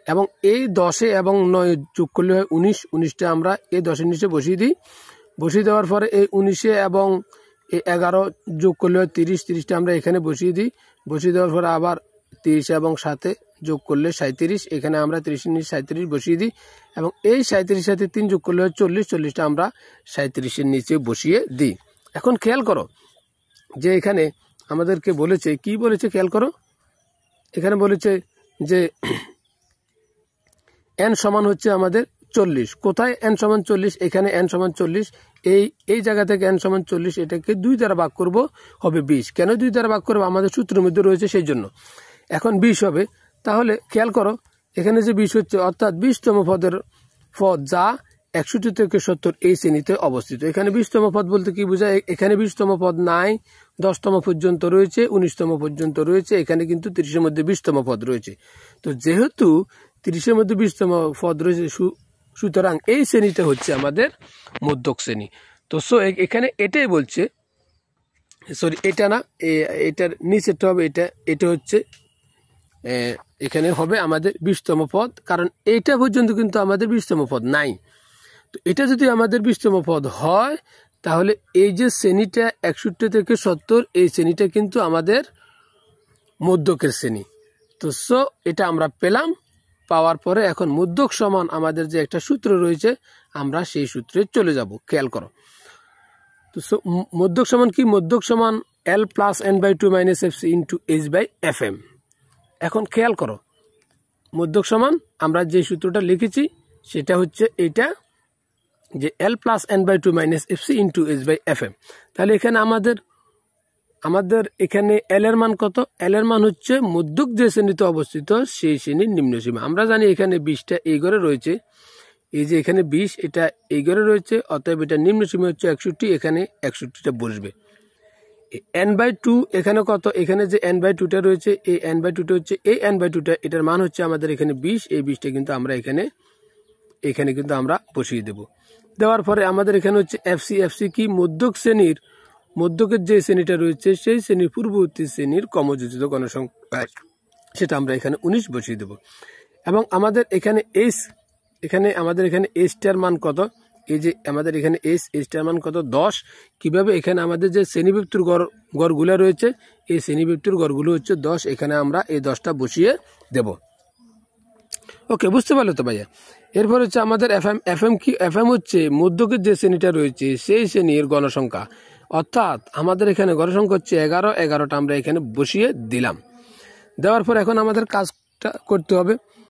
এবং এই 10 এবং 9 যোগ করলে হয় 19, 19টা আমরা এই 10-এর নিচে বসিয়ে দিই। বসিয়ে দেওয়ার পরে এই 19 এবং এই 11 যোগ করলে হয় 30, 30টা আমরা এখানে বসিয়ে দিই। বসিয়ে দেওয়ার পরে আবার 30 এবং 7 যোগ করলে 37, এখানে আমরা 30-এর নিচে 37 বসিয়ে দিই এবং এই 37 সাথে 3 যোগ করলে হয় 40, 40টা আমরা 37-এর নিচে বসিয়ে দিই। এখন খেয়াল করো যে এখানে আমাদেরকে বলেছে, কি বলেছে খেয়াল করো, এখানে বলেছে যে n সমান হচ্ছে আমাদের 40। কোথায় n সমান 40? এখানে n সমান 40, এই জায়গা থেকে n সমান 40, এটাকে 2 দ্বারা ভাগ করব, হবে 20। কেন 2 দ্বারা ভাগ করবো? আমাদের সূত্রের মধ্যে রয়েছে সেই জন্য। এখন 20 হবে। তাহলে খেয়াল করো এখানে যে 20 হচ্ছে, অর্থাৎ 20তম পদ যা 61 থেকে 70 এই শ্রেণীতে অবস্থিত। এখানে 20তম পদ বলতে কি বোঝায়? এখানে 20তম পদ নাই, 10তম পর্যন্ত রয়েছে, 19তম পর্যন্ত রয়েছে, এখানে কিন্তু 30-এর মধ্যে 20তম পদ রয়েছে। তো যেহেতু 30-এর মধ্যে 20তম পদ রয়েছে, সুতরাং এই শ্রেণীটা হচ্ছে আমাদের মধ্যক শ্রেণী। তো এখানে এটাই বলছে, সরি এটা না, এটার নিচেরটা হবে, এটা হচ্ছে এখানে হবে আমাদের 20তম পদ, কারণ এইটা পর্যন্ত কিন্তু আমাদের 20তম পদ নাই। তো এটা যদি আমাদের 20তম পদ হয়, তাহলে এই যে শ্রেণীটা 61 থেকে 70, এই শ্রেণীটা কিন্তু আমাদের মধ্যকের শ্রেণী। তো এটা আমরা পেলাম। পাওয়ার পরে এখন মধ্যক সমান আমাদের যে একটা সূত্র রয়েছে, আমরা সেই সূত্রে চলে যাব। খেয়াল করো তো মধ্যক সমান কি? মধ্যক সমান L + n/2 - fc × h/fm। এখন খেয়াল করো মধ্যক সমান আমরা যে সূত্রটা লিখেছি সেটা হচ্ছে এটা, যে L + n/2 - fc × h/fm। তাহলে এখানে আমাদের এখানে L এর মান কত? L এর মান হচ্ছে মধ্যক যে শ্রেণীতে অবস্থিত সেই শ্রেণীর নিম্ন সীমা। আমরা জানি এখানে 20টা এই ঘরে রয়েছে, এই যে এখানে 20 এটা এই ঘরে রয়েছে, অতএব এটা নিম্ন সীমা হচ্ছে 61, এখানে 61টা বসবে। n/2 এখানে কত? এখানে যে n/2টা রয়েছে, এই n/2টা হচ্ছে এই n/2টা, এটার মান হচ্ছে আমাদের এখানে 20, এই 20টা কিন্তু আমরা এখানে কিন্তু আমরা বসিয়ে দেব। দেওয়ার পরে আমাদের এখানে হচ্ছে fc কি? মধ্যক শ্রেণীর, মধ্যকের যে শ্রেণীটা রয়েছে সেই শ্রেণীর পূর্ববর্তী শ্রেণীর ক্রমযোজিত গণসংখ্যা, সেটা আমরা এখানে 19 বসিয়ে দেব। এবং আমাদের এখানে আমাদের এখানে h-টার মান কত? এই যে আমাদের এখানে h-টার মান কত? 10। কিভাবে? এখানে আমাদের যে শ্রেণীবিভক্তর গড়গুলো রয়েছে, এই শ্রেণীবিভক্তর গড়গুলো হচ্ছে 10, এখানে আমরা এই 10টা বসিয়ে দেব। ওকে, বুঝতে পারলো তো ভাইয়া? এরপর হচ্ছে আমাদের fm কি? fm হচ্ছে মধ্যকের যে শ্রেণীটা রয়েছে সেই শ্রেণীর গণসংখ্যা, অর্থাৎ আমাদের এখানে গণসংখ্যা হচ্ছে 11, 11টা আমরা এখানে বসিয়ে দিলাম। দেওয়ার পর এখন আমাদের কাজটা করতে হবে।